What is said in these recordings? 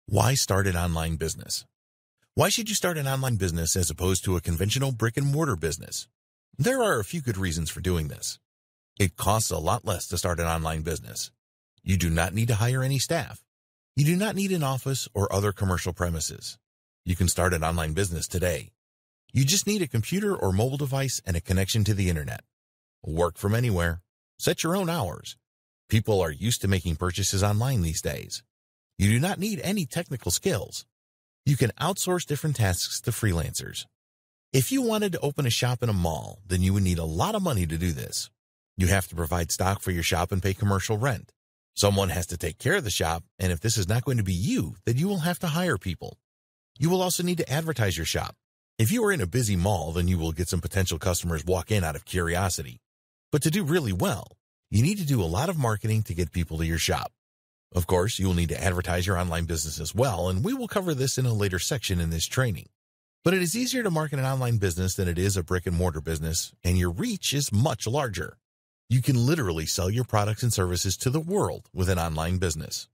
Why start an online business? Why should you start an online business as opposed to a conventional brick-and-mortar business? There are a few good reasons for doing this. It costs a lot less to start an online business. You do not need to hire any staff. You do not need an office or other commercial premises. You can start an online business today. You just need a computer or mobile device and a connection to the internet. Work from anywhere. Set your own hours. People are used to making purchases online these days. You do not need any technical skills. You can outsource different tasks to freelancers. If you wanted to open a shop in a mall, then you would need a lot of money to do this. You have to provide stock for your shop and pay commercial rent. Someone has to take care of the shop, and if this is not going to be you, then you will have to hire people. You will also need to advertise your shop. If you are in a busy mall, then you will get some potential customers walk in out of curiosity. But to do really well, you need to do a lot of marketing to get people to your shop. Of course, you will need to advertise your online business as well, and we will cover this in a later section in this training. But it is easier to market an online business than it is a brick-and-mortar business, and your reach is much larger. You can literally sell your products and services to the world with an online business.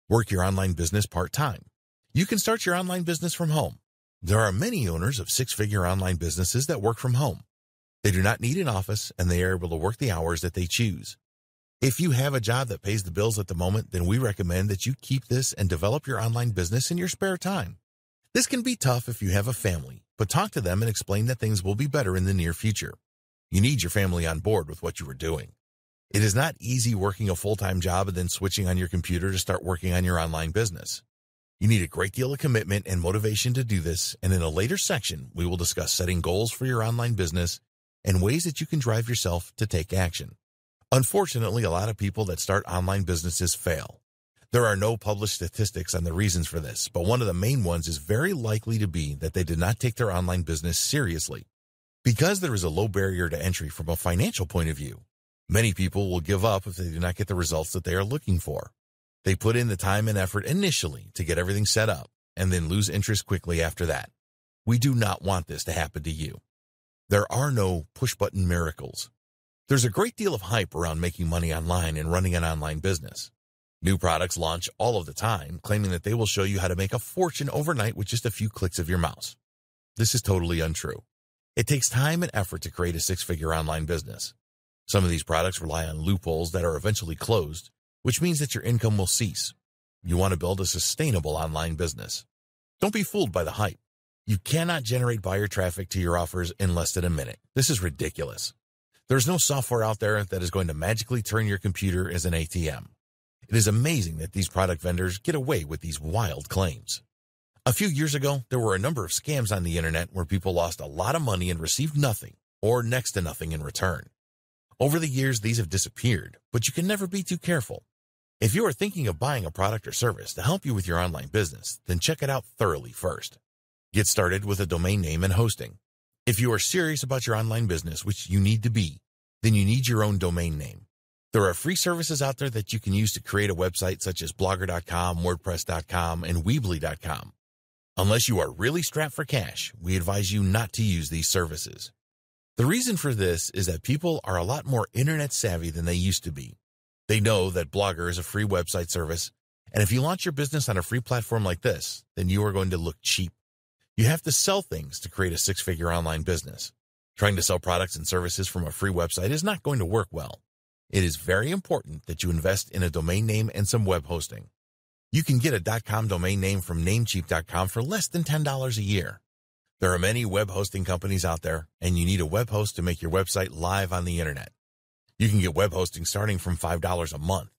Work your online business part-time. You can start your online business from home. There are many owners of six-figure online businesses that work from home. They do not need an office, and they are able to work the hours that they choose. If you have a job that pays the bills at the moment, then we recommend that you keep this and develop your online business in your spare time. This can be tough if you have a family, but talk to them and explain that things will be better in the near future. You need your family on board with what you are doing. It is not easy working a full-time job and then switching on your computer to start working on your online business. You need a great deal of commitment and motivation to do this, and in a later section, we will discuss setting goals for your online business and ways that you can drive yourself to take action. Unfortunately, a lot of people that start online businesses fail. There are no published statistics on the reasons for this, but one of the main ones is very likely to be that they did not take their online business seriously. Because there is a low barrier to entry from a financial point of view, many people will give up if they do not get the results that they are looking for. They put in the time and effort initially to get everything set up and then lose interest quickly after that. We do not want this to happen to you. There are no push-button miracles. There's a great deal of hype around making money online and running an online business. New products launch all of the time, claiming that they will show you how to make a fortune overnight with just a few clicks of your mouse. This is totally untrue. It takes time and effort to create a six-figure online business. Some of these products rely on loopholes that are eventually closed, which means that your income will cease. You want to build a sustainable online business. Don't be fooled by the hype. You cannot generate buyer traffic to your offers in less than a minute. This is ridiculous. There's no software out there that is going to magically turn your computer as an ATM. It is amazing that these product vendors get away with these wild claims. A few years ago, there were a number of scams on the internet where people lost a lot of money and received nothing, or next to nothing in return. Over the years, these have disappeared, but you can never be too careful. If you are thinking of buying a product or service to help you with your online business, then check it out thoroughly first. Get started with a domain name and hosting. If you are serious about your online business, which you need to be, then you need your own domain name. There are free services out there that you can use to create a website such as Blogger.com, WordPress.com, and Weebly.com. Unless you are really strapped for cash, we advise you not to use these services. The reason for this is that people are a lot more internet savvy than they used to be. They know that Blogger is a free website service, and if you launch your business on a free platform like this, then you are going to look cheap. You have to sell things to create a six-figure online business. Trying to sell products and services from a free website is not going to work well. It is very important that you invest in a domain name and some web hosting. You can get a .com domain name from Namecheap.com for less than $10 a year. There are many web hosting companies out there, and you need a web host to make your website live on the internet. You can get web hosting starting from $5 a month.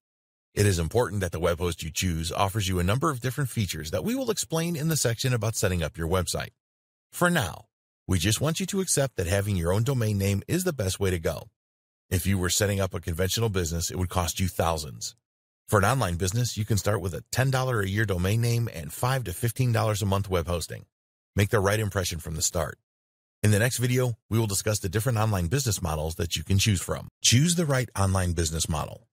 It is important that the web host you choose offers you a number of different features that we will explain in the section about setting up your website. For now, we just want you to accept that having your own domain name is the best way to go. If you were setting up a conventional business, it would cost you thousands. For an online business, you can start with a $10 a year domain name and $5 to $15 a month web hosting. Make the right impression from the start. In the next video, we will discuss the different online business models that you can choose from. Choose the right online business model.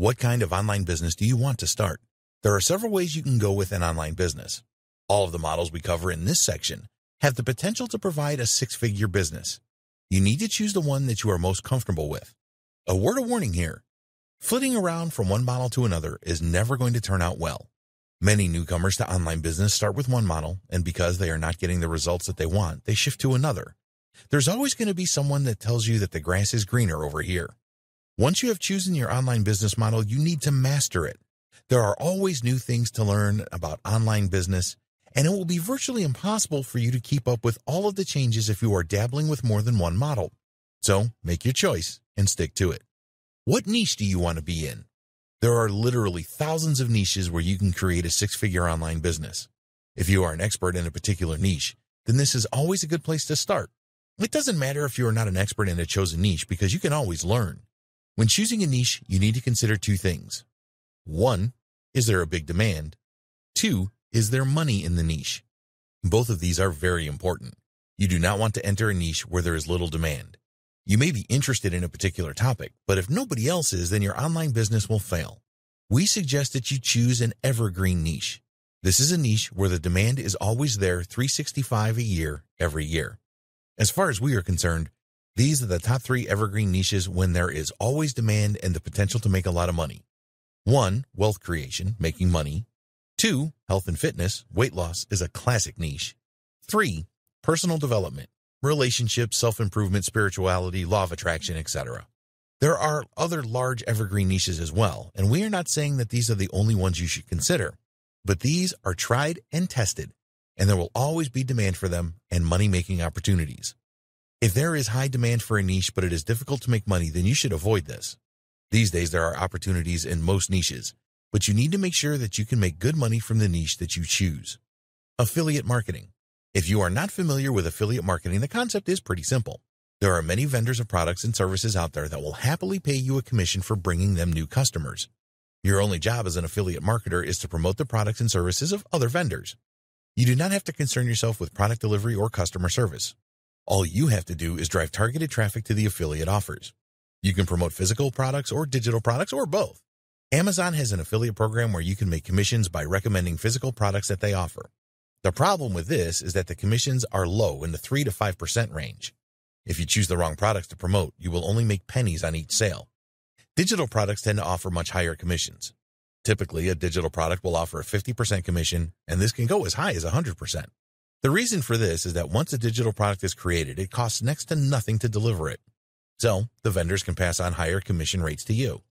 What kind of online business do you want to start? There are several ways you can go with an online business. All of the models we cover in this section have the potential to provide a six-figure business. You need to choose the one that you are most comfortable with. A word of warning here. Flitting around from one model to another is never going to turn out well. Many newcomers to online business start with one model, and because they are not getting the results that they want, they shift to another. There's always going to be someone that tells you that the grass is greener over here. Once you have chosen your online business model, you need to master it. There are always new things to learn about online business, and it will be virtually impossible for you to keep up with all of the changes if you are dabbling with more than one model. So, make your choice and stick to it. What niche do you want to be in? There are literally thousands of niches where you can create a six-figure online business. If you are an expert in a particular niche, then this is always a good place to start. It doesn't matter if you are not an expert in a chosen niche because you can always learn. When choosing a niche, you need to consider two things. 1, is there a big demand? 2, is there money in the niche? Both of these are very important. You do not want to enter a niche where there is little demand. You may be interested in a particular topic, but if nobody else is, then your online business will fail. We suggest that you choose an evergreen niche. This is a niche where the demand is always there 365 a year, every year. As far as we are concerned, these are the top 3 evergreen niches when there is always demand and the potential to make a lot of money. 1, wealth creation, making money. 2, health and fitness, weight loss is a classic niche. 3, personal development, relationships, self-improvement, spirituality, law of attraction, etc. There are other large evergreen niches as well, and we are not saying that these are the only ones you should consider, but these are tried and tested, and there will always be demand for them and money-making opportunities. If there is high demand for a niche but it is difficult to make money, then you should avoid this. These days there are opportunities in most niches, but you need to make sure that you can make good money from the niche that you choose. Affiliate marketing. If you are not familiar with affiliate marketing, the concept is pretty simple. There are many vendors of products and services out there that will happily pay you a commission for bringing them new customers. Your only job as an affiliate marketer is to promote the products and services of other vendors. You do not have to concern yourself with product delivery or customer service. All you have to do is drive targeted traffic to the affiliate offers. You can promote physical products or digital products or both. Amazon has an affiliate program where you can make commissions by recommending physical products that they offer. The problem with this is that the commissions are low in the 3 to 5% range. If you choose the wrong products to promote, you will only make pennies on each sale. Digital products tend to offer much higher commissions. Typically, a digital product will offer a 50% commission, and this can go as high as 100%. The reason for this is that once a digital product is created, it costs next to nothing to deliver it. So, the vendors can pass on higher commission rates to you.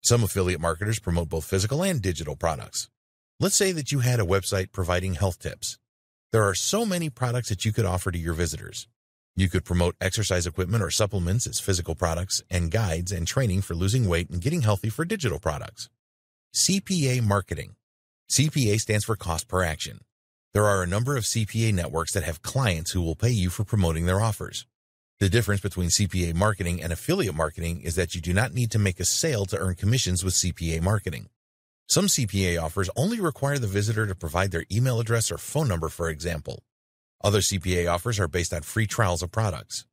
Some affiliate marketers promote both physical and digital products. Let's say that you had a website providing health tips. There are so many products that you could offer to your visitors. You could promote exercise equipment or supplements as physical products and guides and training for losing weight and getting healthy for digital products. CPA marketing. CPA stands for cost per action. There are a number of CPA networks that have clients who will pay you for promoting their offers. The difference between CPA marketing and affiliate marketing is that you do not need to make a sale to earn commissions with CPA marketing. Some CPA offers only require the visitor to provide their email address or phone number, for example. Other CPA offers are based on free trials of products.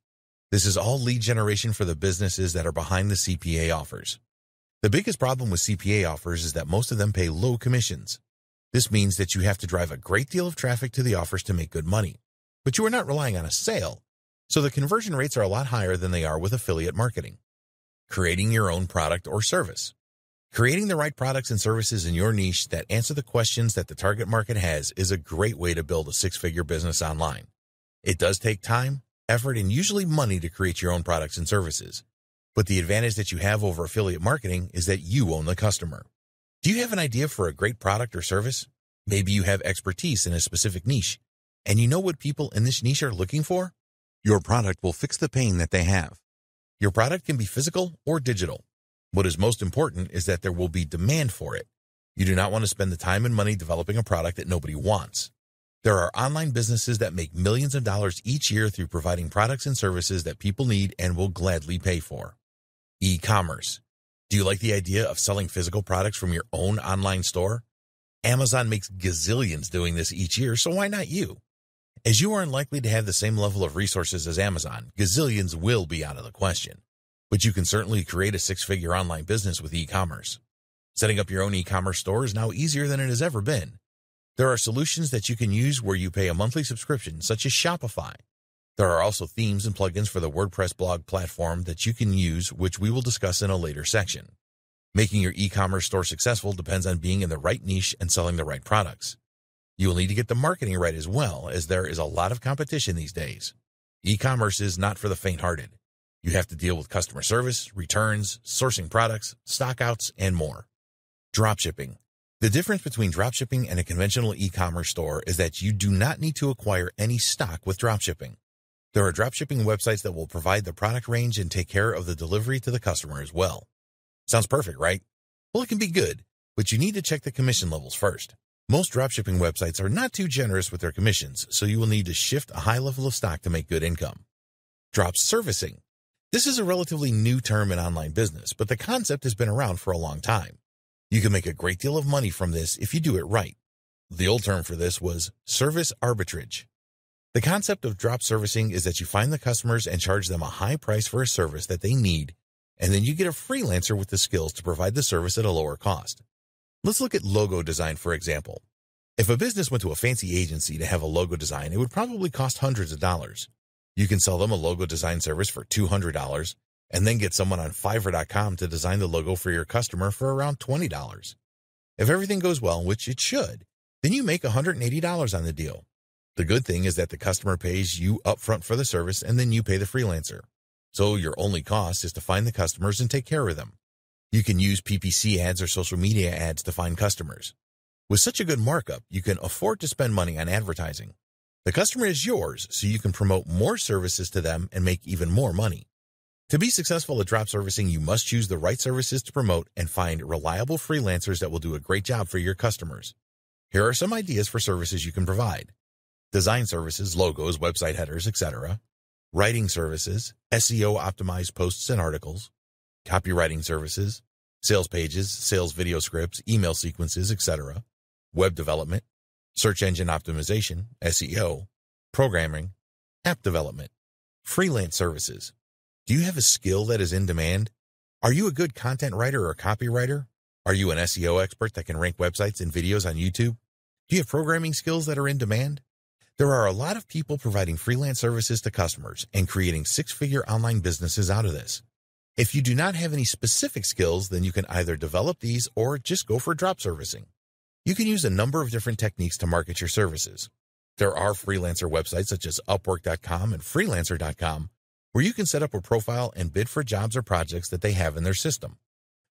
This is all lead generation for the businesses that are behind the CPA offers. The biggest problem with CPA offers is that most of them pay low commissions. This means that you have to drive a great deal of traffic to the offers to make good money. But you are not relying on a sale, so the conversion rates are a lot higher than they are with affiliate marketing. Creating your own product or service. Creating the right products and services in your niche that answer the questions that the target market has is a great way to build a six-figure business online. It does take time, effort, and usually money to create your own products and services. But the advantage that you have over affiliate marketing is that you own the customer. Do you have an idea for a great product or service? Maybe you have expertise in a specific niche, and you know what people in this niche are looking for? Your product will fix the pain that they have. Your product can be physical or digital. What is most important is that there will be demand for it. You do not want to spend the time and money developing a product that nobody wants. There are online businesses that make millions of dollars each year through providing products and services that people need and will gladly pay for. E-commerce. Do you like the idea of selling physical products from your own online store? Amazon makes gazillions doing this each year, so why not you? As you are unlikely to have the same level of resources as Amazon, gazillions will be out of the question. But you can certainly create a six-figure online business with e-commerce. Setting up your own e-commerce store is now easier than it has ever been. There are solutions that you can use where you pay a monthly subscription, such as Shopify. There are also themes and plugins for the WordPress blog platform that you can use, which we will discuss in a later section. Making your e-commerce store successful depends on being in the right niche and selling the right products. You will need to get the marketing right as well, as there is a lot of competition these days. E-commerce is not for the faint-hearted. You have to deal with customer service, returns, sourcing products, stockouts, and more. Dropshipping. The difference between dropshipping and a conventional e-commerce store is that you do not need to acquire any stock with dropshipping. There are dropshipping websites that will provide the product range and take care of the delivery to the customer as well. Sounds perfect, right? Well, it can be good, but you need to check the commission levels first. Most dropshipping websites are not too generous with their commissions, so you will need to shift a high level of stock to make good income. Drop servicing. This is a relatively new term in online business, but the concept has been around for a long time. You can make a great deal of money from this if you do it right. The old term for this was service arbitrage. The concept of drop servicing is that you find the customers and charge them a high price for a service that they need, and then you get a freelancer with the skills to provide the service at a lower cost. Let's look at logo design, for example. If a business went to a fancy agency to have a logo design, it would probably cost hundreds of dollars. You can sell them a logo design service for $200 and then get someone on Fiverr.com to design the logo for your customer for around $20. If everything goes well, which it should, then you make $180 on the deal. The good thing is that the customer pays you upfront for the service and then you pay the freelancer. So your only cost is to find the customers and take care of them. You can use PPC ads or social media ads to find customers. With such a good markup, you can afford to spend money on advertising. The customer is yours, so you can promote more services to them and make even more money. To be successful at drop servicing, you must choose the right services to promote and find reliable freelancers that will do a great job for your customers. Here are some ideas for services you can provide. Design services, logos, website headers, etc. Writing services, SEO optimized posts and articles. Copywriting services, sales pages, sales video scripts, email sequences, etc. Web development, search engine optimization, SEO, programming, app development, freelance services. Do you have a skill that is in demand? Are you a good content writer or copywriter? Are you an SEO expert that can rank websites and videos on YouTube? Do you have programming skills that are in demand? There are a lot of people providing freelance services to customers and creating six-figure online businesses out of this. If you do not have any specific skills, then you can either develop these or just go for drop servicing. You can use a number of different techniques to market your services. There are freelancer websites such as Upwork.com and Freelancer.com where you can set up a profile and bid for jobs or projects that they have in their system.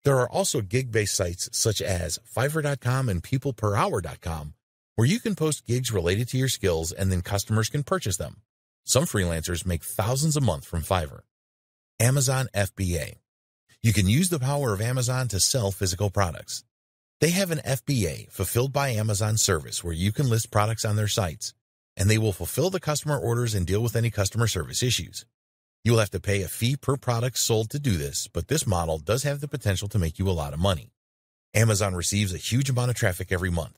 There are also gig-based sites such as Fiverr.com and PeoplePerHour.com where you can post gigs related to your skills and then customers can purchase them. Some freelancers make thousands a month from Fiverr. Amazon FBA. You can use the power of Amazon to sell physical products. They have an FBA, Fulfilled by Amazon service, where you can list products on their sites, and they will fulfill the customer orders and deal with any customer service issues. You will have to pay a fee per product sold to do this, but this model does have the potential to make you a lot of money. Amazon receives a huge amount of traffic every month.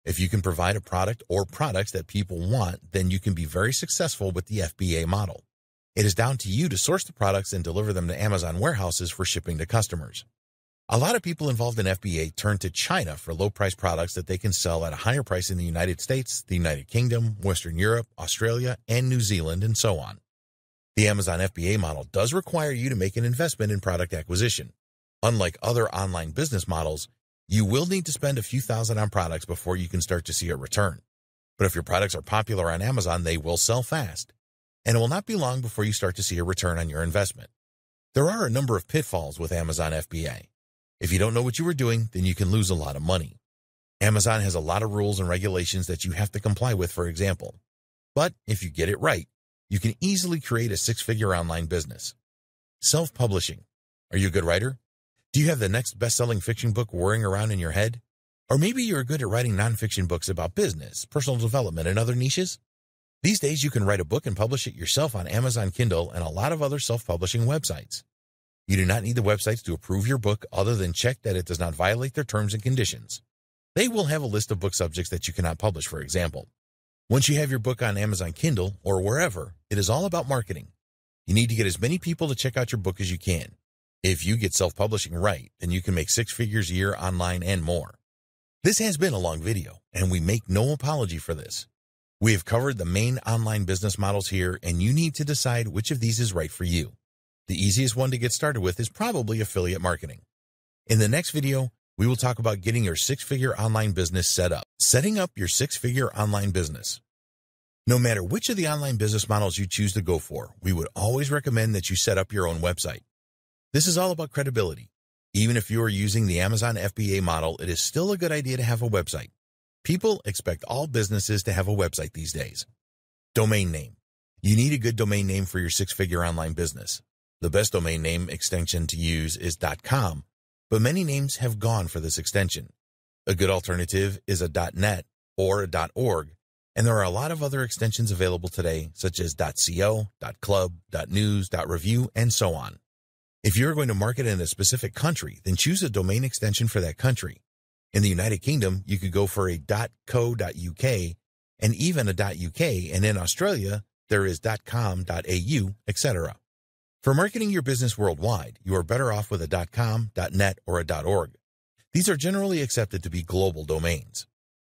If you can provide a product or products that people want, then you can be very successful with the FBA model. It is down to you to source the products and deliver them to Amazon warehouses for shipping to customers. A lot of people involved in FBA turn to China for low-priced products that they can sell at a higher price in the United States, the United Kingdom, Western Europe, Australia, and New Zealand, and so on. The Amazon FBA model does require you to make an investment in product acquisition. Unlike other online business models, you will need to spend a few thousand on products before you can start to see a return. But if your products are popular on Amazon, they will sell fast, and it will not be long before you start to see a return on your investment. There are a number of pitfalls with Amazon FBA. If you don't know what you are doing, then you can lose a lot of money. Amazon has a lot of rules and regulations that you have to comply with, for example. But if you get it right, you can easily create a six-figure online business. Self-publishing. Are you a good writer? Do you have the next best-selling fiction book whirring around in your head? Or maybe you're good at writing nonfiction books about business, personal development, and other niches? These days, you can write a book and publish it yourself on Amazon Kindle and a lot of other self-publishing websites. You do not need the websites to approve your book other than check that it does not violate their terms and conditions. They will have a list of book subjects that you cannot publish, for example. Once you have your book on Amazon Kindle or wherever, it is all about marketing. You need to get as many people to check out your book as you can. If you get self-publishing right, then you can make six figures a year online and more. This has been a long video, and we make no apology for this. We have covered the main online business models here, and you need to decide which of these is right for you. The easiest one to get started with is probably affiliate marketing. In the next video, we will talk about getting your six-figure online business set up. Setting up your six-figure online business. No matter which of the online business models you choose to go for, we would always recommend that you set up your own website. This is all about credibility. Even if you are using the Amazon FBA model, it is still a good idea to have a website. People expect all businesses to have a website these days. Domain name. You need a good domain name for your six-figure online business. The best domain name extension to use is .com, but many names have gone for this extension. A good alternative is a .net or a .org, and there are a lot of other extensions available today, such as .co, .club, .news, .review, and so on. If you're going to market in a specific country, then choose a domain extension for that country. In the United Kingdom, you could go for a .co.uk and even a .uk, and in Australia, there is .com, .au, etc. For marketing your business worldwide, you are better off with a .com, .net, or a .org. These are generally accepted to be global domains.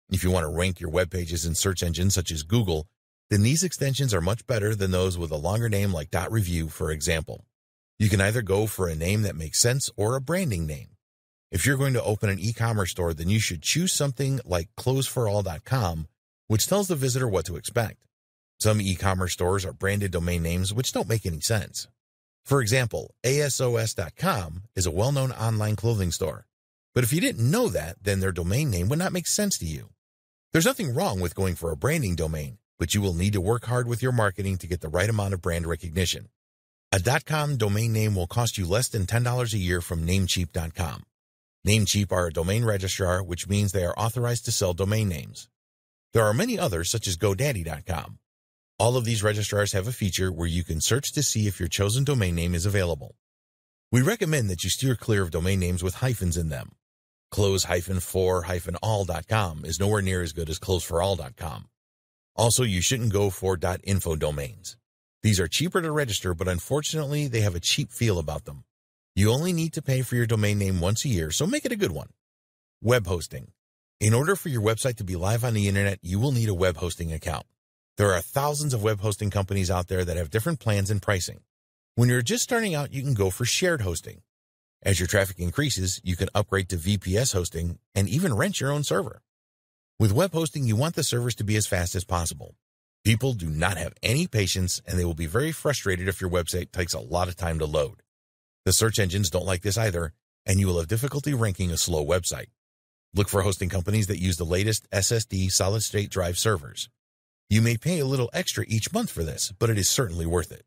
If you want to rank your web pages in search engines such as Google, then these extensions are much better than those with a longer name like .review, for example. You can either go for a name that makes sense or a branding name. If you're going to open an e-commerce store, then you should choose something like closeforall.com, which tells the visitor what to expect. Some e-commerce stores are branded domain names which don't make any sense. For example, ASOS.com is a well-known online clothing store. But if you didn't know that, then their domain name would not make sense to you. There's nothing wrong with going for a branding domain, but you will need to work hard with your marketing to get the right amount of brand recognition. A .com domain name will cost you less than $10 a year from Namecheap.com. Namecheap are a domain registrar, which means they are authorized to sell domain names. There are many others, such as GoDaddy.com. All of these registrars have a feature where you can search to see if your chosen domain name is available. We recommend that you steer clear of domain names with hyphens in them. Close-for-all.com is nowhere near as good as closeforall.com. Also, you shouldn't go for .info domains. These are cheaper to register, but unfortunately, they have a cheap feel about them. You only need to pay for your domain name once a year, so make it a good one. Web hosting. In order for your website to be live on the internet, you will need a web hosting account. There are thousands of web hosting companies out there that have different plans and pricing. When you're just starting out, you can go for shared hosting. As your traffic increases, you can upgrade to VPS hosting and even rent your own server. With web hosting, you want the servers to be as fast as possible. People do not have any patience, and they will be very frustrated if your website takes a lot of time to load. The search engines don't like this either, and you will have difficulty ranking a slow website. Look for hosting companies that use the latest SSD solid-state drive servers. You may pay a little extra each month for this, but it is certainly worth it.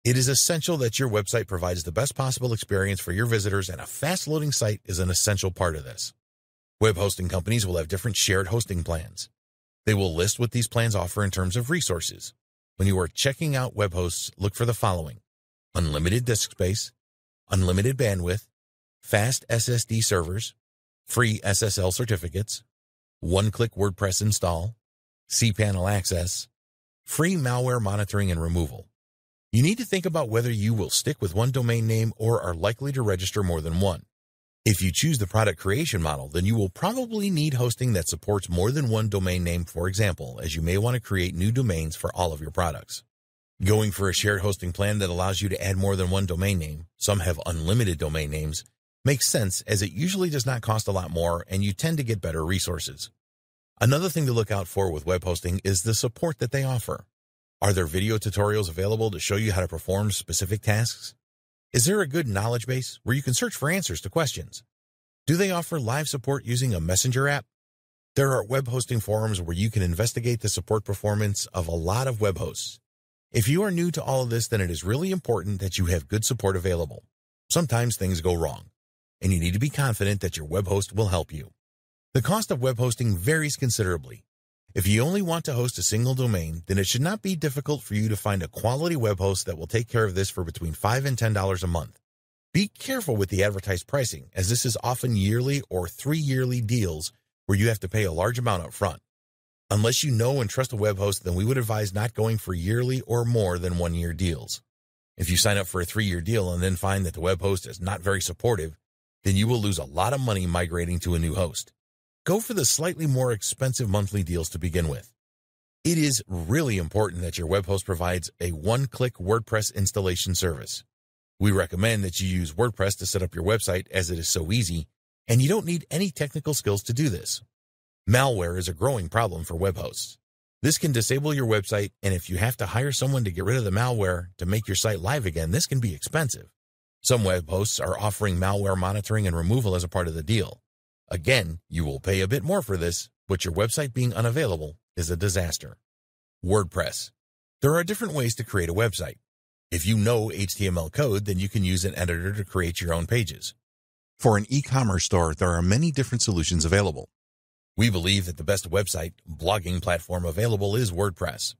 It is essential that your website provides the best possible experience for your visitors, and a fast-loading site is an essential part of this. Web hosting companies will have different shared hosting plans. They will list what these plans offer in terms of resources. When you are checking out web hosts, look for the following: unlimited disk space, unlimited bandwidth, fast SSD servers, free SSL certificates, one-click WordPress install, cPanel access, free malware monitoring and removal. You need to think about whether you will stick with one domain name or are likely to register more than one. If you choose the product creation model, then you will probably need hosting that supports more than one domain name, for example, as you may want to create new domains for all of your products. Going for a shared hosting plan that allows you to add more than one domain name, some have unlimited domain names, makes sense as it usually does not cost a lot more and you tend to get better resources. Another thing to look out for with web hosting is the support that they offer. Are there video tutorials available to show you how to perform specific tasks? Is there a good knowledge base where you can search for answers to questions? Do they offer live support using a messenger app? There are web hosting forums where you can investigate the support performance of a lot of web hosts. If you are new to all of this, then it is really important that you have good support available. Sometimes things go wrong, and you need to be confident that your web host will help you. The cost of web hosting varies considerably. If you only want to host a single domain, then it should not be difficult for you to find a quality web host that will take care of this for between $5 and $10 a month. Be careful with the advertised pricing, as this is often yearly or 3-yearly deals where you have to pay a large amount up front. Unless you know and trust a web host, then we would advise not going for yearly or more than 1-year deals. If you sign up for a 3-year deal and then find that the web host is not very supportive, then you will lose a lot of money migrating to a new host. Go for the slightly more expensive monthly deals to begin with. It is really important that your web host provides a one-click WordPress installation service. We recommend that you use WordPress to set up your website as it is so easy, And you don't need any technical skills to do this. Malware is a growing problem for web hosts. This can disable your website, and if you have to hire someone to get rid of the malware to make your site live again, this can be expensive. Some web hosts are offering malware monitoring and removal as a part of the deal. Again, you will pay a bit more for this, but your website being unavailable is a disaster. WordPress. There are different ways to create a website. If you know HTML code, then you can use an editor to create your own pages. For an e-commerce store, there are many different solutions available. We believe that the best website blogging platform available is WordPress.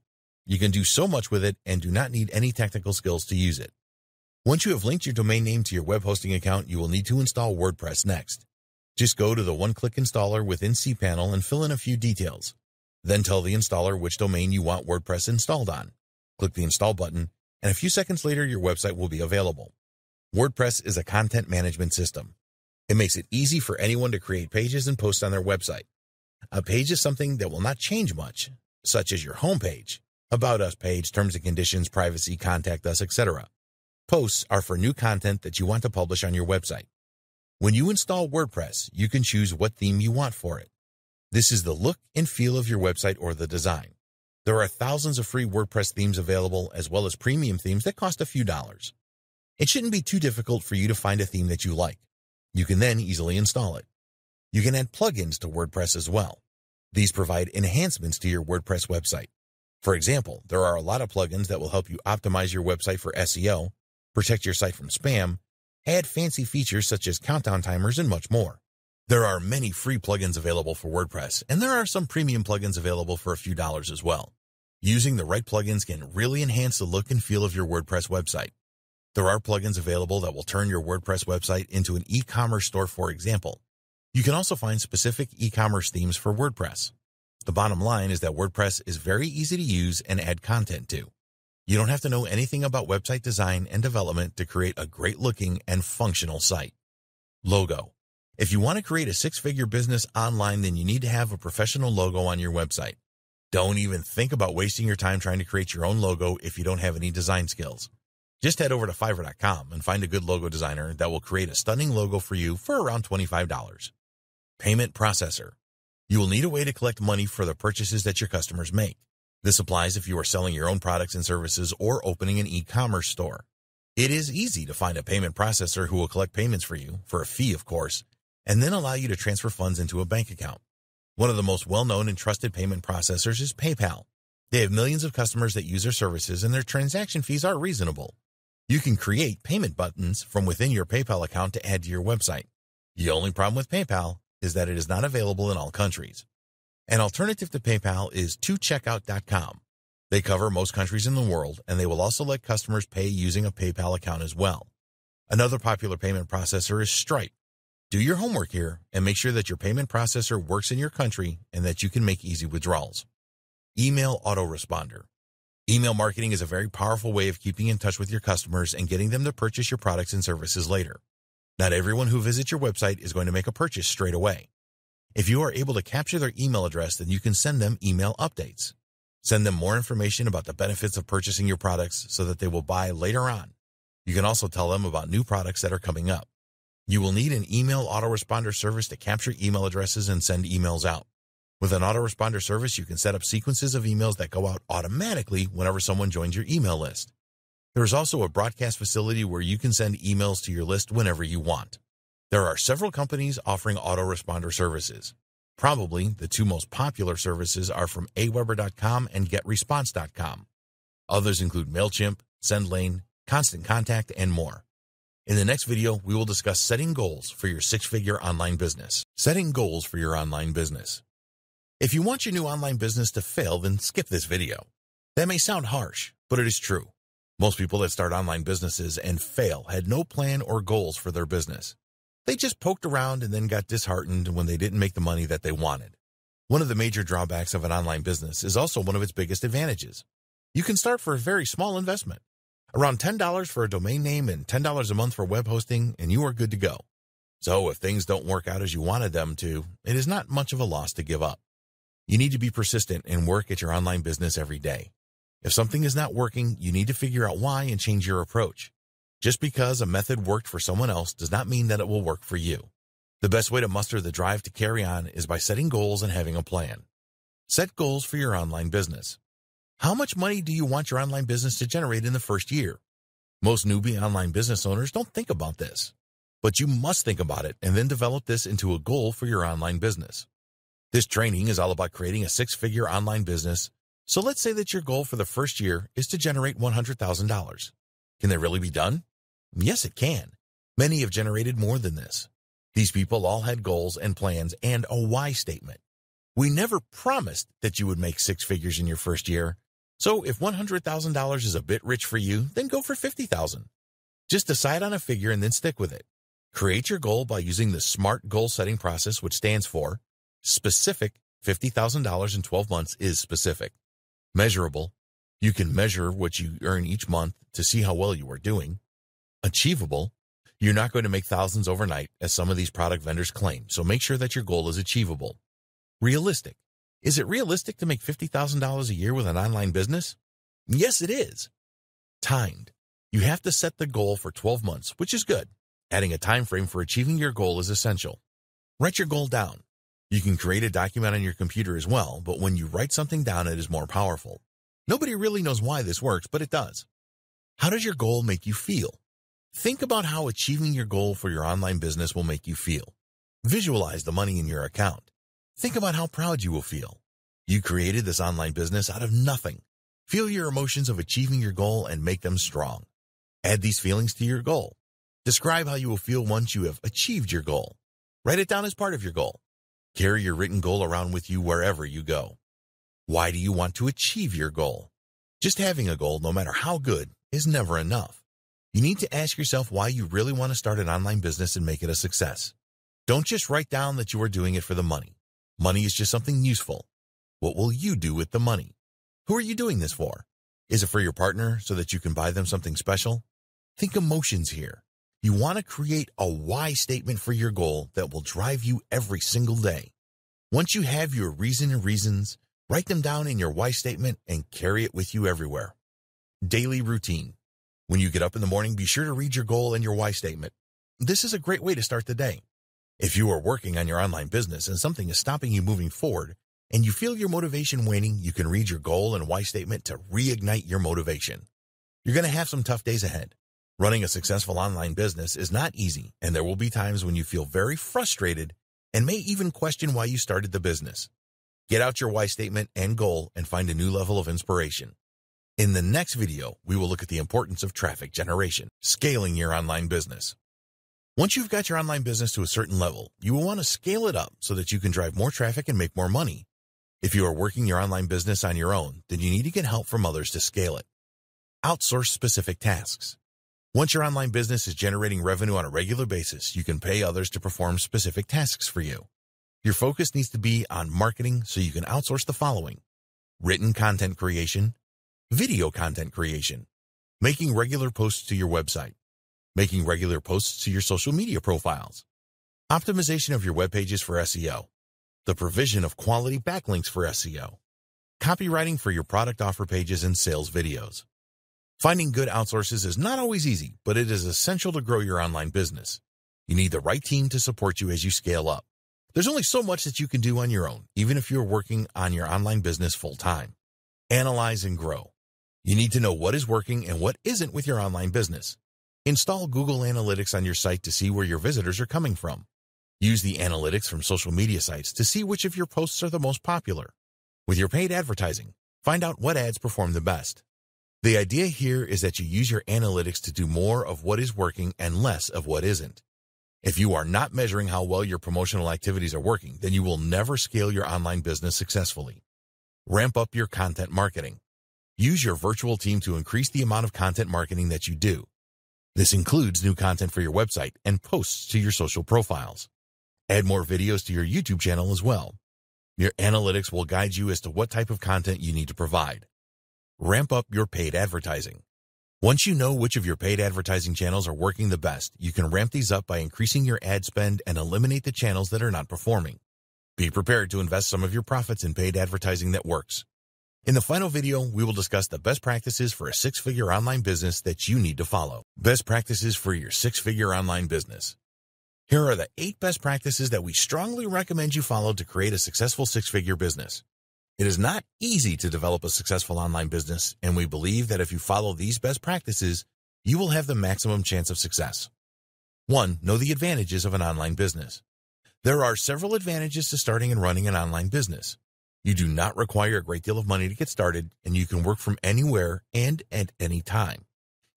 You can do so much with it and do not need any technical skills to use it. Once you have linked your domain name to your web hosting account, you will need to install WordPress next. Just go to the one-click installer within cPanel and fill in a few details. Then tell the installer which domain you want WordPress installed on. Click the install button, and a few seconds later your website will be available. WordPress is a content management system. It makes it easy for anyone to create pages and post on their website. A page is something that will not change much, such as your homepage, About Us page, terms and conditions, privacy, contact us, etc. Posts are for new content that you want to publish on your website. When you install WordPress, you can choose what theme you want for it. This is the look and feel of your website or the design. There are thousands of free WordPress themes available, as well as premium themes that cost a few dollars. It shouldn't be too difficult for you to find a theme that you like. You can then easily install it. You can add plugins to WordPress as well. These provide enhancements to your WordPress website. For example, there are a lot of plugins that will help you optimize your website for SEO, protect your site from spam, add fancy features such as countdown timers, and much more. There are many free plugins available for WordPress, and there are some premium plugins available for a few dollars as well. Using the right plugins can really enhance the look and feel of your WordPress website. There are plugins available that will turn your WordPress website into an e-commerce store, for example. You can also find specific e-commerce themes for WordPress. The bottom line is that WordPress is very easy to use and add content to. You don't have to know anything about website design and development to create a great-looking and functional site. Logo. If you want to create a six-figure business online, then you need to have a professional logo on your website. Don't even think about wasting your time trying to create your own logo if you don't have any design skills. Just head over to Fiverr.com and find a good logo designer that will create a stunning logo for you for around $25. Payment processor. You will need a way to collect money for the purchases that your customers make. This applies if you are selling your own products and services or opening an e-commerce store. It is easy to find a payment processor who will collect payments for you, for a fee of course, and then allow you to transfer funds into a bank account. One of the most well-known and trusted payment processors is PayPal. They have millions of customers that use their services, and their transaction fees are reasonable. You can create payment buttons from within your PayPal account to add to your website. The only problem with PayPal is that it is not available in all countries. An alternative to PayPal is 2Checkout.com. They cover most countries in the world, and they will also let customers pay using a PayPal account as well. Another popular payment processor is Stripe. Do your homework here and make sure that your payment processor works in your country and that you can make easy withdrawals. Email autoresponder. Email marketing is a very powerful way of keeping in touch with your customers and getting them to purchase your products and services later. Not everyone who visits your website is going to make a purchase straight away. If you are able to capture their email address, then you can send them email updates. Send them more information about the benefits of purchasing your products so that they will buy later on. You can also tell them about new products that are coming up. You will need an email autoresponder service to capture email addresses and send emails out. With an autoresponder service, you can set up sequences of emails that go out automatically whenever someone joins your email list. There is also a broadcast facility where you can send emails to your list whenever you want. There are several companies offering autoresponder services. Probably the two most popular services are from Aweber.com and GetResponse.com. Others include MailChimp, SendLane, Constant Contact, and more. In the next video, we will discuss setting goals for your six-figure online business. Setting goals for your online business. If you want your new online business to fail, then skip this video. That may sound harsh, but it is true. Most people that start online businesses and fail had no plan or goals for their business. They just poked around and then got disheartened when they didn't make the money that they wanted. One of the major drawbacks of an online business is also one of its biggest advantages. You can start for a very small investment. Around $10 for a domain name and $10 a month for web hosting, and you are good to go. So if things don't work out as you wanted them to, it is not much of a loss to give up. You need to be persistent and work at your online business every day. If something is not working, you need to figure out why and change your approach. Just because a method worked for someone else does not mean that it will work for you. The best way to muster the drive to carry on is by setting goals and having a plan. Set goals for your online business. How much money do you want your online business to generate in the first year? Most newbie online business owners don't think about this, but you must think about it and then develop this into a goal for your online business. This training is all about creating a six-figure online business. So let's say that your goal for the first year is to generate $100,000. Can that really be done? Yes, it can. Many have generated more than this. These people all had goals and plans and a why statement. We never promised that you would make six figures in your first year. So if $100,000 is a bit rich for you, then go for $50,000. Just decide on a figure and then stick with it. Create your goal by using the SMART goal setting process, which stands for specific. $50,000 in 12 months is specific. Measurable. You can measure what you earn each month to see how well you are doing. Achievable. You're not going to make thousands overnight, as some of these product vendors claim, so make sure that your goal is achievable. Realistic. Is it realistic to make $50,000 a year with an online business? Yes, it is. Timed. You have to set the goal for 12 months, which is good. Adding a time frame for achieving your goal is essential. Write your goal down. You can create a document on your computer as well, but when you write something down, it is more powerful. Nobody really knows why this works, but it does. How does your goal make you feel? Think about how achieving your goal for your online business will make you feel. Visualize the money in your account. Think about how proud you will feel. You created this online business out of nothing. Feel your emotions of achieving your goal and make them strong. Add these feelings to your goal. Describe how you will feel once you have achieved your goal. Write it down as part of your goal. Carry your written goal around with you wherever you go. Why do you want to achieve your goal? Just having a goal, no matter how good, is never enough. You need to ask yourself why you really want to start an online business and make it a success. Don't just write down that you are doing it for the money. Money is just something useful. What will you do with the money? Who are you doing this for? Is it for your partner so that you can buy them something special? Think emotions here. You want to create a why statement for your goal that will drive you every single day. Once you have your reason and reasons, write them down in your why statement and carry it with you everywhere. Daily routine. When you get up in the morning, be sure to read your goal and your why statement. This is a great way to start the day. If you are working on your online business and something is stopping you moving forward, and you feel your motivation waning, you can read your goal and why statement to reignite your motivation. You're going to have some tough days ahead. Running a successful online business is not easy, and there will be times when you feel very frustrated and may even question why you started the business. Get out your why statement and goal and find a new level of inspiration. In the next video, we will look at the importance of traffic generation, scaling your online business. Once you've got your online business to a certain level, you will want to scale it up so that you can drive more traffic and make more money. If you are working your online business on your own, then you need to get help from others to scale it. Outsource specific tasks. Once your online business is generating revenue on a regular basis, you can pay others to perform specific tasks for you. Your focus needs to be on marketing, so you can outsource the following: written content creation, video content creation, making regular posts to your website, making regular posts to your social media profiles, optimization of your web pages for SEO, the provision of quality backlinks for SEO, copywriting for your product offer pages and sales videos. Finding good outsources is not always easy, but it is essential to grow your online business. You need the right team to support you as you scale up. There's only so much that you can do on your own, even if you're working on your online business full-time. Analyze and grow. You need to know what is working and what isn't with your online business. Install Google Analytics on your site to see where your visitors are coming from. Use the analytics from social media sites to see which of your posts are the most popular. With your paid advertising, find out what ads perform the best. The idea here is that you use your analytics to do more of what is working and less of what isn't. If you are not measuring how well your promotional activities are working, then you will never scale your online business successfully. Ramp up your content marketing. Use your virtual team to increase the amount of content marketing that you do. This includes new content for your website and posts to your social profiles. Add more videos to your YouTube channel as well. Your analytics will guide you as to what type of content you need to provide. Ramp up your paid advertising. Once you know which of your paid advertising channels are working the best, you can ramp these up by increasing your ad spend and eliminate the channels that are not performing. Be prepared to invest some of your profits in paid advertising that works. In the final video, we will discuss the best practices for a six-figure online business that you need to follow. Best practices for your six-figure online business. Here are the 8 best practices that we strongly recommend you follow to create a successful 6-figure business. It is not easy to develop a successful online business, and we believe that if you follow these best practices, you will have the maximum chance of success. 1. Know the advantages of an online business. There are several advantages to starting and running an online business. You do not require a great deal of money to get started, and you can work from anywhere and at any time.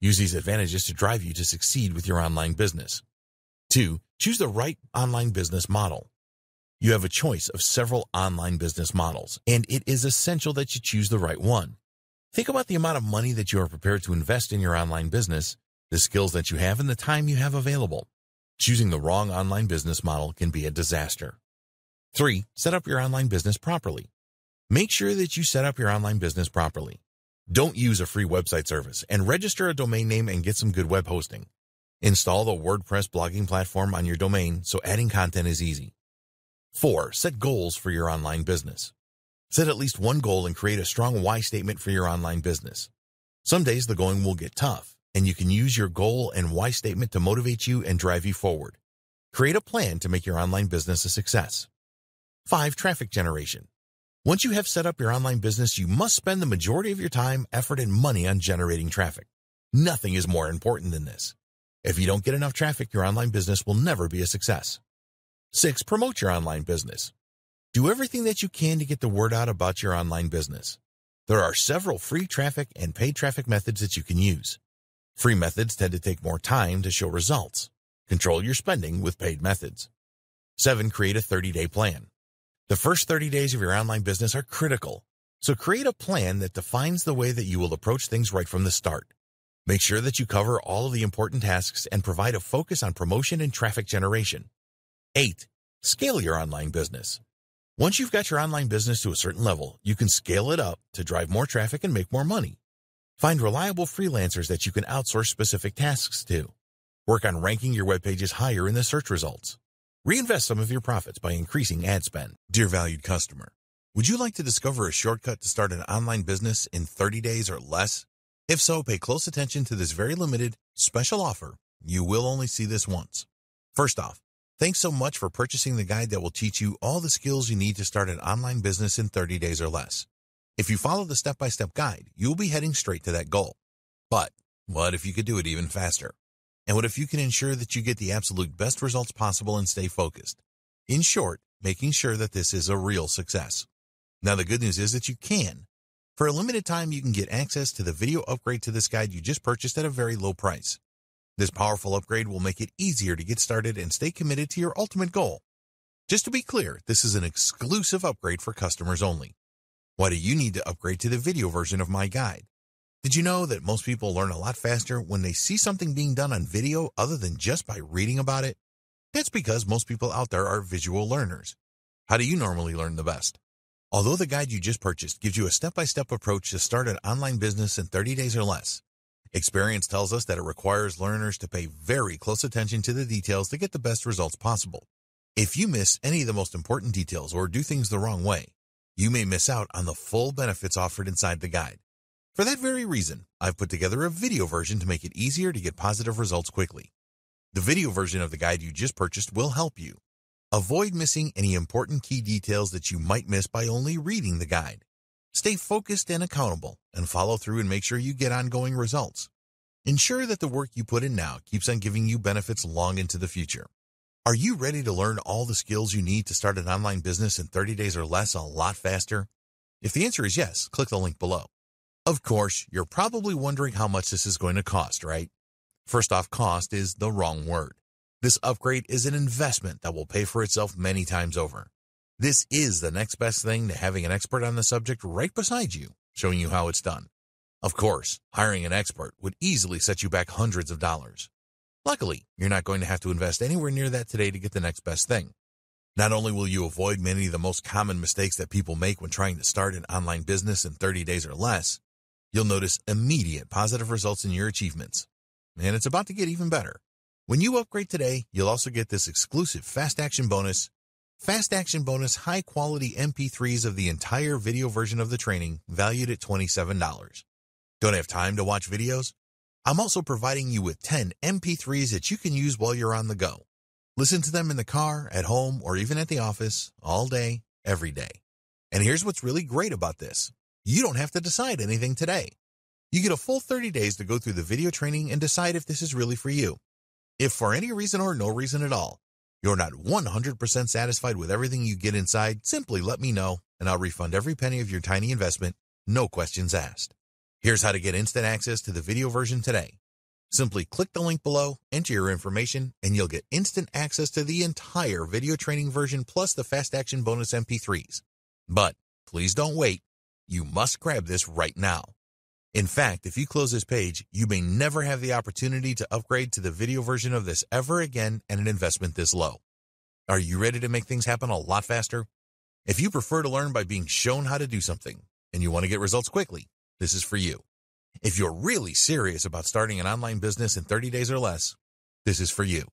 Use these advantages to drive you to succeed with your online business. 2. Choose the right online business model. You have a choice of several online business models, and it is essential that you choose the right one. Think about the amount of money that you are prepared to invest in your online business, the skills that you have, and the time you have available. Choosing the wrong online business model can be a disaster. 3. Set up your online business properly. Make sure that you set up your online business properly. Don't use a free website service, and register a domain name and get some good web hosting. Install the WordPress blogging platform on your domain so adding content is easy. 4. Set goals for your online business. Set at least one goal and create a strong why statement for your online business. Some days the going will get tough, and you can use your goal and why statement to motivate you and drive you forward. Create a plan to make your online business a success. 5. Traffic generation. Once you have set up your online business, you must spend the majority of your time, effort, and money on generating traffic. Nothing is more important than this. If you don't get enough traffic, your online business will never be a success. 6. Promote your online business. Do everything that you can to get the word out about your online business. There are several free traffic and paid traffic methods that you can use. Free methods tend to take more time to show results. Control your spending with paid methods. 7. Create a 30-day plan. The first 30 days of your online business are critical, so create a plan that defines the way that you will approach things right from the start. Make sure that you cover all of the important tasks and provide a focus on promotion and traffic generation. 8. Scale your online business. Once you've got your online business to a certain level, you can scale it up to drive more traffic and make more money. Find reliable freelancers that you can outsource specific tasks to. Work on ranking your web pages higher in the search results. Reinvest some of your profits by increasing ad spend. Dear valued customer, would you like to discover a shortcut to start an online business in 30 days or less? If so, pay close attention to this very limited, special offer. You will only see this once. First off, thanks so much for purchasing the guide that will teach you all the skills you need to start an online business in 30 days or less. If you follow the step-by-step guide, you'll be heading straight to that goal. But what if you could do it even faster? And what if you can ensure that you get the absolute best results possible and stay focused? In short, making sure that this is a real success. Now, the good news is that you can. For a limited time, you can get access to the video upgrade to this guide you just purchased at a very low price. This powerful upgrade will make it easier to get started and stay committed to your ultimate goal. Just to be clear, this is an exclusive upgrade for customers only. Why do you need to upgrade to the video version of my guide? Did you know that most people learn a lot faster when they see something being done on video other than just by reading about it? That's because most people out there are visual learners. How do you normally learn the best? Although the guide you just purchased gives you a step-by-step approach to start an online business in 30 days or less, experience tells us that it requires learners to pay very close attention to the details to get the best results possible. If you miss any of the most important details or do things the wrong way, you may miss out on the full benefits offered inside the guide. For that very reason, I've put together a video version to make it easier to get positive results quickly. The video version of the guide you just purchased will help you. Avoid missing any important key details that you might miss by only reading the guide. Stay focused and accountable, and follow through and make sure you get ongoing results. Ensure that the work you put in now keeps on giving you benefits long into the future. Are you ready to learn all the skills you need to start an online business in 30 days or less a lot faster? If the answer is yes, click the link below. Of course, you're probably wondering how much this is going to cost, right? First off, cost is the wrong word. This upgrade is an investment that will pay for itself many times over. This is the next best thing to having an expert on the subject right beside you, showing you how it's done. Of course, hiring an expert would easily set you back hundreds of dollars. Luckily, you're not going to have to invest anywhere near that today to get the next best thing. Not only will you avoid many of the most common mistakes that people make when trying to start an online business in 30 days or less, you'll notice immediate positive results in your achievements. And it's about to get even better. When you upgrade today, you'll also get this exclusive Fast Action Bonus high-quality MP3s of the entire video version of the training, valued at $27. Don't have time to watch videos? I'm also providing you with 10 MP3s that you can use while you're on the go. Listen to them in the car, at home, or even at the office, all day, every day. And here's what's really great about this. You don't have to decide anything today. You get a full 30 days to go through the video training and decide if this is really for you. If for any reason or no reason at all, you're not 100% satisfied with everything you get inside, simply let me know, and I'll refund every penny of your tiny investment, no questions asked. Here's how to get instant access to the video version today. Simply click the link below, enter your information, and you'll get instant access to the entire video training version plus the Fast Action Bonus MP3s. But please don't wait. You must grab this right now. In fact, if you close this page, you may never have the opportunity to upgrade to the video version of this ever again at an investment this low. Are you ready to make things happen a lot faster? If you prefer to learn by being shown how to do something and you want to get results quickly, this is for you. If you're really serious about starting an online business in 30 days or less, this is for you.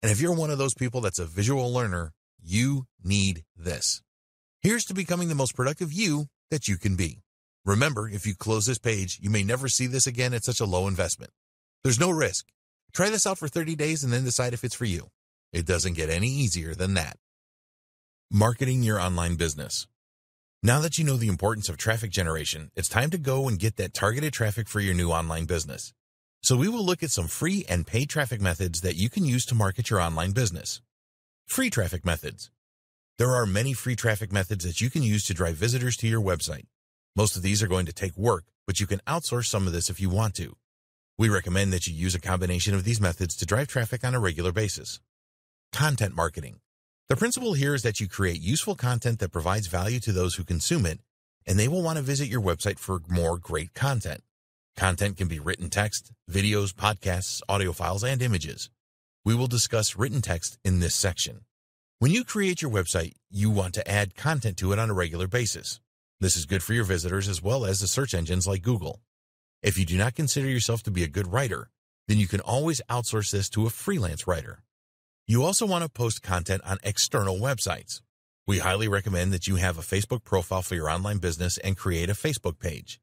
And if you're one of those people that's a visual learner, you need this. Here's to becoming the most productive you that you can be. Remember, if you close this page, you may never see this again at such a low investment. There's no risk. Try this out for 30 days and then decide if it's for you. It doesn't get any easier than that. Marketing your online business. Now that you know the importance of traffic generation, it's time to go and get that targeted traffic for your new online business. So we will look at some free and paid traffic methods that you can use to market your online business. Free traffic methods. There are many free traffic methods that you can use to drive visitors to your website. Most of these are going to take work, but you can outsource some of this if you want to. We recommend that you use a combination of these methods to drive traffic on a regular basis. Content marketing. The principle here is that you create useful content that provides value to those who consume it, and they will want to visit your website for more great content. Content can be written text, videos, podcasts, audio files, and images. We will discuss written text in this section. When you create your website, you want to add content to it on a regular basis. This is good for your visitors as well as the search engines like Google. If you do not consider yourself to be a good writer, then you can always outsource this to a freelance writer. You also want to post content on external websites. We highly recommend that you have a Facebook profile for your online business and create a Facebook page.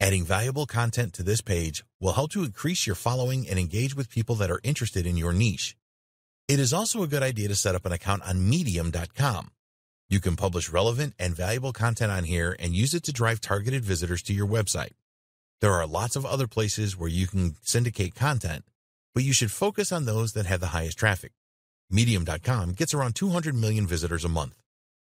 Adding valuable content to this page will help to increase your following and engage with people that are interested in your niche. It is also a good idea to set up an account on Medium.com. You can publish relevant and valuable content on here and use it to drive targeted visitors to your website. There are lots of other places where you can syndicate content, but you should focus on those that have the highest traffic. Medium.com gets around 200 million visitors a month.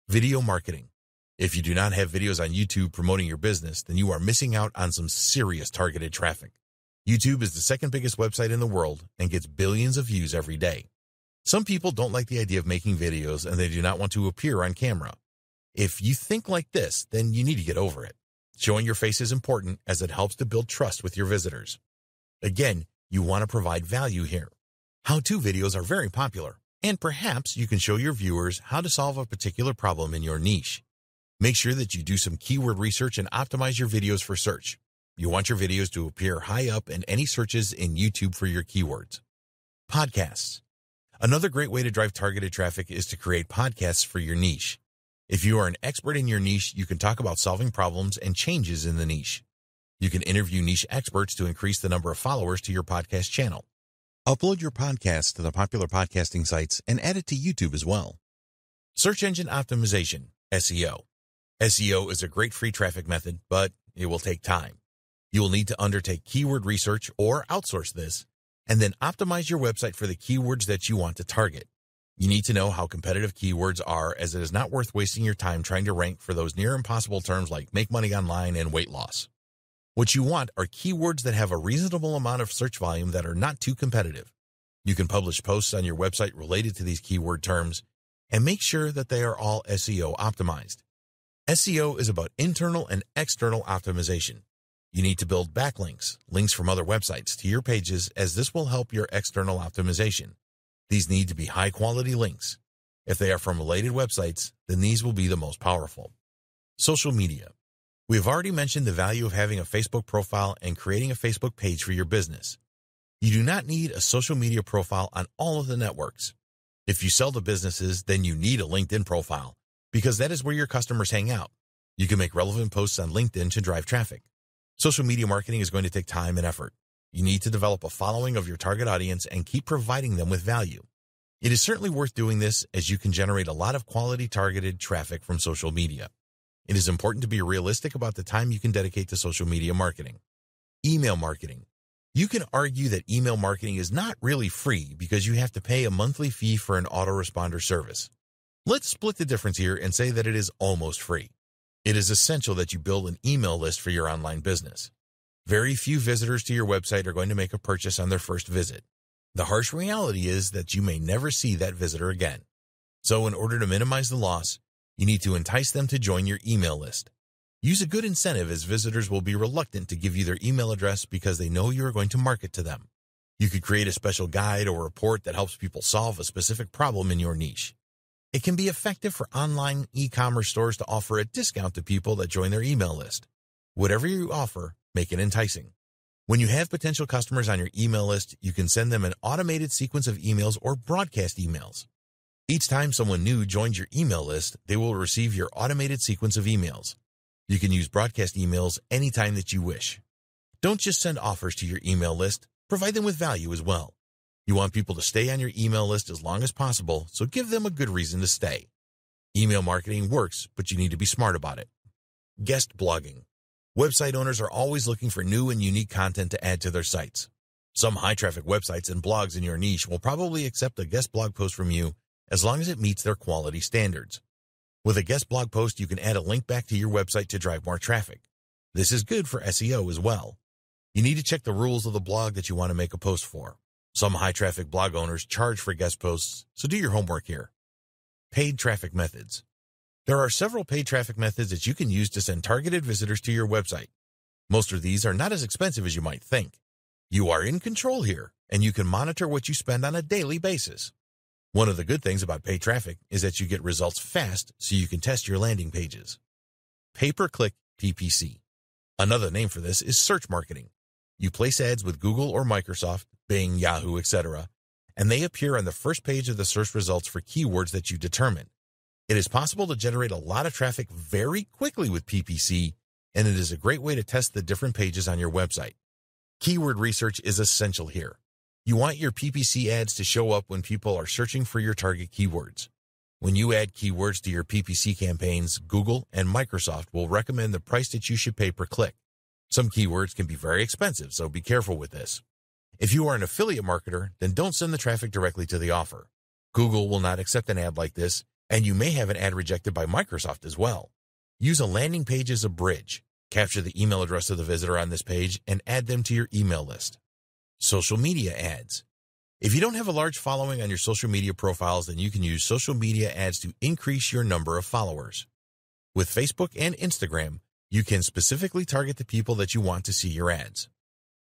Video marketing. If you do not have videos on YouTube promoting your business, then you are missing out on some serious targeted traffic. YouTube is the second biggest website in the world and gets billions of views every day. Some people don't like the idea of making videos and they do not want to appear on camera. If you think like this, then you need to get over it. Showing your face is important as it helps to build trust with your visitors. Again, you want to provide value here. How-to videos are very popular, and perhaps you can show your viewers how to solve a particular problem in your niche. Make sure that you do some keyword research and optimize your videos for search. You want your videos to appear high up in any searches in YouTube for your keywords. Podcasts. Another great way to drive targeted traffic is to create podcasts for your niche. If you are an expert in your niche, you can talk about solving problems and changes in the niche. You can interview niche experts to increase the number of followers to your podcast channel. Upload your podcast to the popular podcasting sites and add it to YouTube as well. Search engine optimization, SEO. SEO is a great free traffic method, but it will take time. You will need to undertake keyword research or outsource this, and then optimize your website for the keywords that you want to target. You need to know how competitive keywords are, as it is not worth wasting your time trying to rank for those near impossible terms like make money online and weight loss. What you want are keywords that have a reasonable amount of search volume that are not too competitive. You can publish posts on your website related to these keyword terms and make sure that they are all SEO optimized. SEO is about internal and external optimization. You need to build backlinks, links from other websites, to your pages, as this will help your external optimization. These need to be high-quality links. If they are from related websites, then these will be the most powerful. Social media. We have already mentioned the value of having a Facebook profile and creating a Facebook page for your business. You do not need a social media profile on all of the networks. If you sell to businesses, then you need a LinkedIn profile, because that is where your customers hang out. You can make relevant posts on LinkedIn to drive traffic. Social media marketing is going to take time and effort. You need to develop a following of your target audience and keep providing them with value. It is certainly worth doing this as you can generate a lot of quality targeted traffic from social media. It is important to be realistic about the time you can dedicate to social media marketing. Email marketing. You can argue that email marketing is not really free because you have to pay a monthly fee for an autoresponder service. Let's split the difference here and say that it is almost free. It is essential that you build an email list for your online business. Very few visitors to your website are going to make a purchase on their first visit. The harsh reality is that you may never see that visitor again. So in order to minimize the loss, you need to entice them to join your email list. Use a good incentive as visitors will be reluctant to give you their email address because they know you are going to market to them. You could create a special guide or report that helps people solve a specific problem in your niche. It can be effective for online e-commerce stores to offer a discount to people that join their email list. Whatever you offer, make it enticing. When you have potential customers on your email list, you can send them an automated sequence of emails or broadcast emails. Each time someone new joins your email list, they will receive your automated sequence of emails. You can use broadcast emails anytime that you wish. Don't just send offers to your email list, provide them with value as well. You want people to stay on your email list as long as possible, so give them a good reason to stay. Email marketing works, but you need to be smart about it. Guest blogging. Website owners are always looking for new and unique content to add to their sites. Some high-traffic websites and blogs in your niche will probably accept a guest blog post from you as long as it meets their quality standards. With a guest blog post, you can add a link back to your website to drive more traffic. This is good for SEO as well. You need to check the rules of the blog that you want to make a post for. Some high-traffic blog owners charge for guest posts, so do your homework here. Paid traffic methods. There are several paid traffic methods that you can use to send targeted visitors to your website. Most of these are not as expensive as you might think. You are in control here, and you can monitor what you spend on a daily basis. One of the good things about paid traffic is that you get results fast so you can test your landing pages. Pay-per-click PPC. Another name for this is search marketing. You place ads with Google or Microsoft, Bing, Yahoo, etc., and they appear on the first page of the search results for keywords that you determine. It is possible to generate a lot of traffic very quickly with PPC, and it is a great way to test the different pages on your website. Keyword research is essential here. You want your PPC ads to show up when people are searching for your target keywords. When you add keywords to your PPC campaigns, Google and Microsoft will recommend the price that you should pay per click. Some keywords can be very expensive, so be careful with this. If you are an affiliate marketer, then don't send the traffic directly to the offer. Google will not accept an ad like this, and you may have an ad rejected by Microsoft as well. Use a landing page as a bridge. Capture the email address of the visitor on this page and add them to your email list. Social media ads. If you don't have a large following on your social media profiles, then you can use social media ads to increase your number of followers. With Facebook and Instagram, you can specifically target the people that you want to see your ads.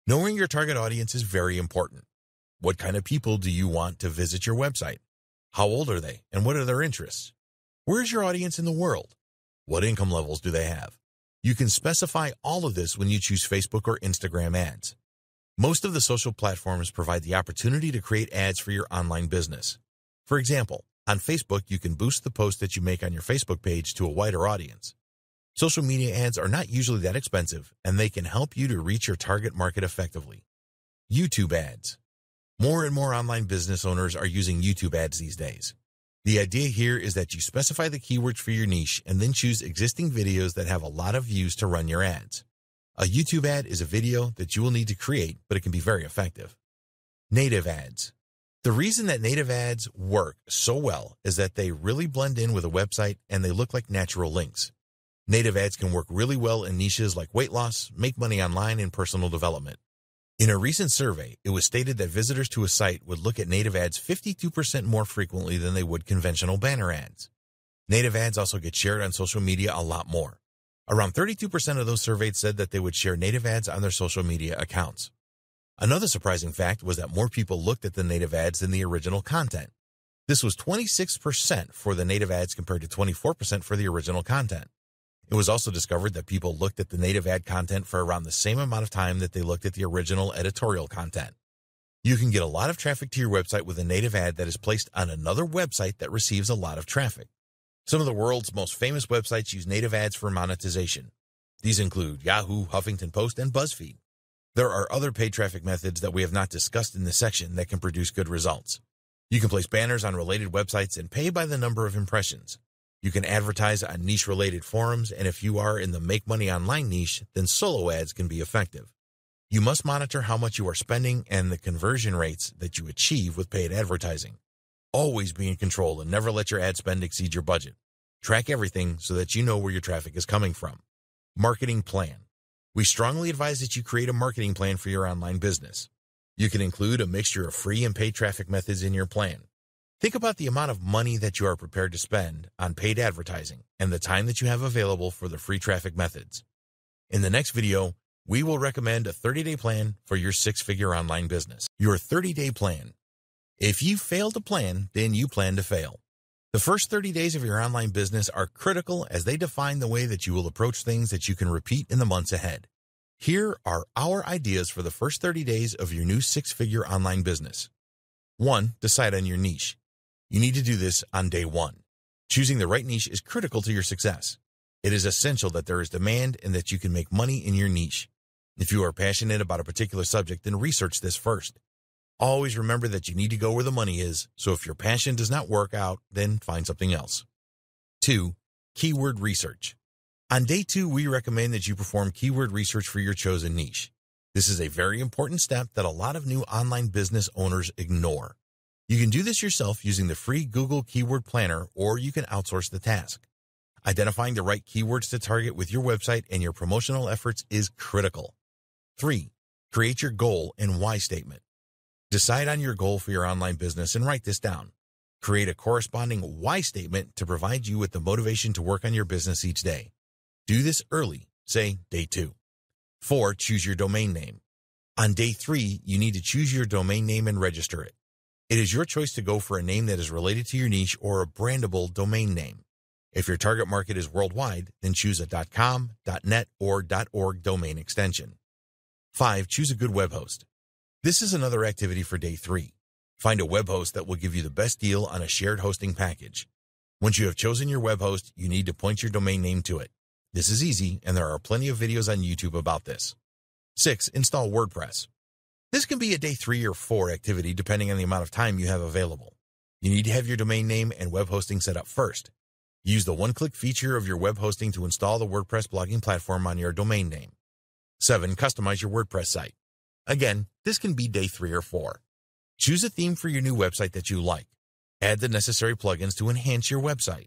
Knowing your target audience is very important. What kind of people do you want to visit your website? How old are they, and what are their interests? Where is your audience in the world? What income levels do they have? You can specify all of this when you choose Facebook or Instagram ads. Most of the social platforms provide the opportunity to create ads for your online business. For example, on Facebook, you can boost the post that you make on your Facebook page to a wider audience. Social media ads are not usually that expensive, and they can help you to reach your target market effectively. YouTube ads. More and more online business owners are using YouTube ads these days. The idea here is that you specify the keywords for your niche and then choose existing videos that have a lot of views to run your ads. A YouTube ad is a video that you will need to create, but it can be very effective. Native ads. The reason that native ads work so well is that they really blend in with a website and they look like natural links. Native ads can work really well in niches like weight loss, make money online, and personal development. In a recent survey, it was stated that visitors to a site would look at native ads 52% more frequently than they would conventional banner ads. Native ads also get shared on social media a lot more. Around 32% of those surveyed said that they would share native ads on their social media accounts. Another surprising fact was that more people looked at the native ads than the original content. This was 26% for the native ads compared to 24% for the original content. It was also discovered that people looked at the native ad content for around the same amount of time that they looked at the original editorial content. You can get a lot of traffic to your website with a native ad that is placed on another website that receives a lot of traffic. Some of the world's most famous websites use native ads for monetization. These include Yahoo, Huffington Post, and BuzzFeed. There are other paid traffic methods that we have not discussed in this section that can produce good results. You can place banners on related websites and pay by the number of impressions. You can advertise on niche-related forums, and if you are in the make money online niche, then solo ads can be effective. You must monitor how much you are spending and the conversion rates that you achieve with paid advertising. Always be in control and never let your ad spend exceed your budget. Track everything so that you know where your traffic is coming from. Marketing plan. We strongly advise that you create a marketing plan for your online business. You can include a mixture of free and paid traffic methods in your plan. Think about the amount of money that you are prepared to spend on paid advertising and the time that you have available for the free traffic methods. In the next video, we will recommend a 30-day plan for your six-figure online business. Your 30-day plan. If you fail to plan, then you plan to fail. The first 30 days of your online business are critical as they define the way that you will approach things that you can repeat in the months ahead. Here are our ideas for the first 30 days of your new six-figure online business. 1. Decide on your niche. You need to do this on day 1. Choosing the right niche is critical to your success. It is essential that there is demand and that you can make money in your niche. If you are passionate about a particular subject, then research this first. Always remember that you need to go where the money is, so if your passion does not work out, then find something else. 2. Keyword research. On day 2, we recommend that you perform keyword research for your chosen niche. This is a very important step that a lot of new online business owners ignore. You can do this yourself using the free Google Keyword Planner, or you can outsource the task. Identifying the right keywords to target with your website and your promotional efforts is critical. 3. Create your goal and why statement. Decide on your goal for your online business and write this down. Create a corresponding why statement to provide you with the motivation to work on your business each day. Do this early, say day 2. 4. Choose your domain name. On day 3, you need to choose your domain name and register it. It is your choice to go for a name that is related to your niche or a brandable domain name. If your target market is worldwide, then choose a .com, .net, or .org domain extension. 5. Choose a good web host. This is another activity for day 3. Find a web host that will give you the best deal on a shared hosting package. Once you have chosen your web host, you need to point your domain name to it. This is easy, and there are plenty of videos on YouTube about this. 6. Install WordPress. This can be a day 3 or 4 activity depending on the amount of time you have available. You need to have your domain name and web hosting set up first. Use the one-click feature of your web hosting to install the WordPress blogging platform on your domain name. 7. Customize your WordPress site. Again, this can be day 3 or 4. Choose a theme for your new website that you like. Add the necessary plugins to enhance your website.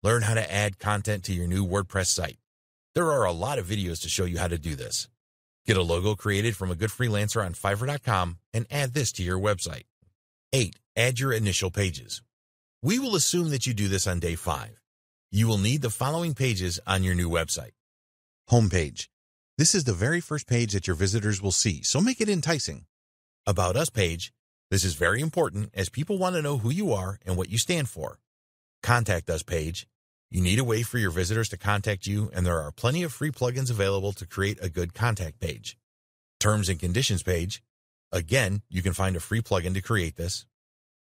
Learn how to add content to your new WordPress site. There are a lot of videos to show you how to do this. Get a logo created from a good freelancer on Fiverr.com and add this to your website. 8. Add your initial pages. We will assume that you do this on day 5. You will need the following pages on your new website. Homepage. This is the very first page that your visitors will see, so make it enticing. About Us page. This is very important as people want to know who you are and what you stand for. Contact Us page. You need a way for your visitors to contact you, and there are plenty of free plugins available to create a good contact page. Terms and conditions page. Again, you can find a free plugin to create this.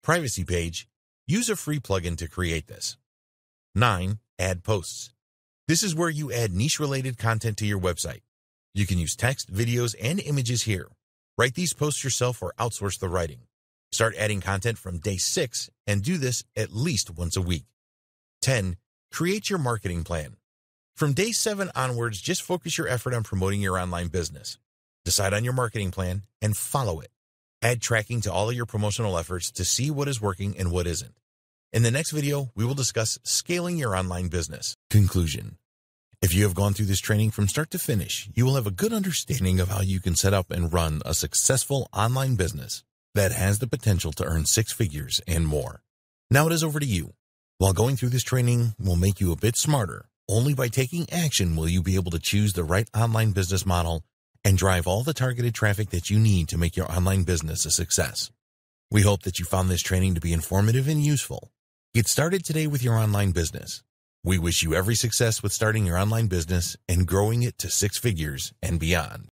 Privacy page. Use a free plugin to create this. 9. Add posts. This is where you add niche-related content to your website. You can use text, videos, and images here. Write these posts yourself or outsource the writing. Start adding content from day 6 and do this at least once a week. 10. Create your marketing plan. From day 7 onwards, just focus your effort on promoting your online business. Decide on your marketing plan and follow it. Add tracking to all of your promotional efforts to see what is working and what isn't. In the next video, we will discuss scaling your online business. Conclusion. If you have gone through this training from start to finish, you will have a good understanding of how you can set up and run a successful online business that has the potential to earn 6 figures and more. Now it is over to you. While going through this training will make you a bit smarter, only by taking action will you be able to choose the right online business model and drive all the targeted traffic that you need to make your online business a success. We hope that you found this training to be informative and useful. Get started today with your online business. We wish you every success with starting your online business and growing it to 6 figures and beyond.